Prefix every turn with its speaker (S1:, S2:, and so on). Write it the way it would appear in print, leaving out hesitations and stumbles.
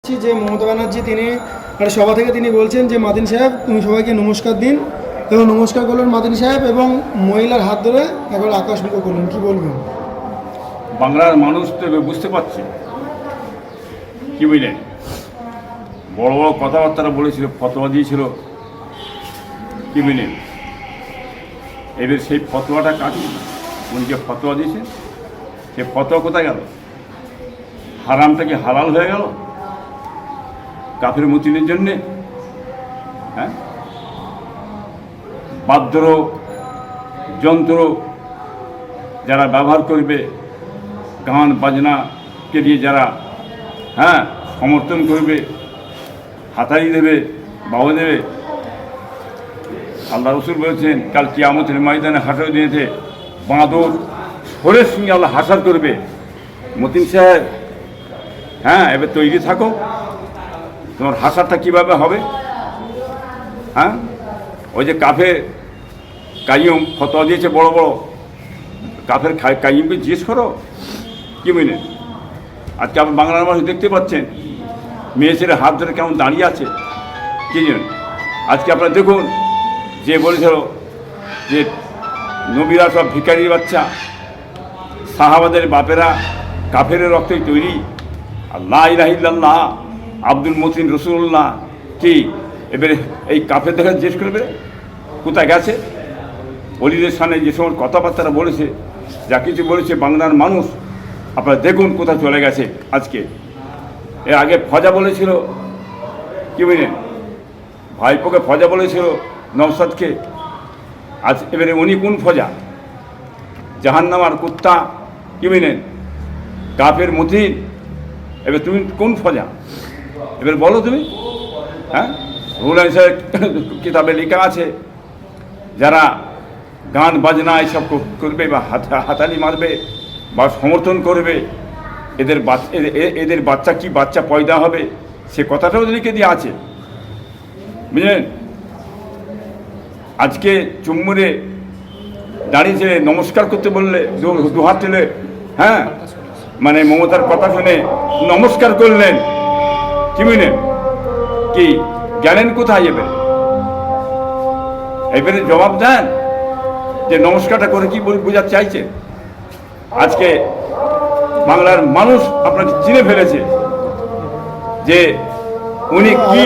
S1: যে মমতা ব্যানার্জি তিনি সভা থেকে তিনি বলছেন যে মাদিন সাহেব তুমি সবাইকে নমস্কার দিন এবং নমস্কার করলেন মাদিন সাহেব এবং মহিলার হাত ধরে একবার আকাশমুখো করলেন, কি বলবেন?
S2: বাংলার মানুষ তো এবার বুঝতে পারছে, কি বুঝলেন, বড় বড় কথাবার্তা বলেছিল, ফতোয়া দিয়েছিল, কি বুঝলেন, এবার সেই ফতোয়াটা কাটুন। উনি যে ফতোয়া দিয়েছেন সে ফতোয়া কোথায় গেল? হারামটা কি হালাল হয়ে গেল কাফের মুতিনের জন্যে? হ্যাঁ, বাদ্য যন্ত্র যারা ব্যবহার করবে, গান বাজনাকে দিয়ে যারা সমর্থন করবে, হাতারি দেবে, বাবা দেবে, আল্লাহ রসুল বলেছেন কাল কিয়ামতের ময়দানে হাসার দিনেতে বাঁদর সরের সঙ্গে আল্লাহ হাসার করবে। মতিন সাহেব, এবার তৈরি থাকো, তোমার হাসারটা কীভাবে হবে? ওই যে কাফের কাইয়ুম ফতোয়া দিয়েছে বড় বড়, কাফের কাইয়ুমকে জিজ্ঞেস করো, কি বুঝলেন? আজকে আপনি বাংলার মানুষ দেখতে পাচ্ছেন মেয়ে ছেলে হাত ধরে কেমন দাঁড়িয়ে আছে, কি জানেন? আজকে আপনারা দেখুন, যে বলেছিল যে নবীরা সব ভিখারির বাচ্চা, সাহাবাদের বাপেরা কাফের রক্তই তৈরি, লা ইলাহা ইল্লাল্লাহ আব্দুল মতিন রসুল্লাহ, কি এবারে এই কাফের দেখা জিজ্ঞেস করবে কোথায় গেছে? অলিদের সামনে যে সময় কথাবার্তা বলেছে, যা কিছু বলেছে বাংলার মানুষ আপনারা দেখুন কোথায় চলে গেছে। আজকে এর আগে ফজা বলেছিল, কি বুঝলেন, ভাইপোকে ফজা বলেছিল নওশাদকে, আজ এবারে উনি কোন ফজা? জাহান্নামার কুত্তা, কি বুঝলেন, কাফের মতিন, এবার তুমি কোন ফজা? এবার বলো তুমি। রুলাইসের কিতাবে লেখা আছে যারা গান বাজনা এইসব করবে বা হাতালি মারবে বা সমর্থন করবে, এদের বাচ্চা কি বাচ্চা পয়দা হবে সে কথাটাও লিখে দিয়ে আছে, বুঝলেন? আজকে চুম্বুরে দাঁড়িয়েছে নমস্কার করতে বললে দু হাত তুলে, মানে মমতার কথা শুনে নমস্কার করলেন, কি বুঝলেন, কি গেলেন কোথায়? এবারে জবাব দেন যে নমস্কারটা করে কি বোঝাতে চাইছে। আজকে বাংলার মানুষ আপনাকে চিনে ফেলেছে যে উনি কি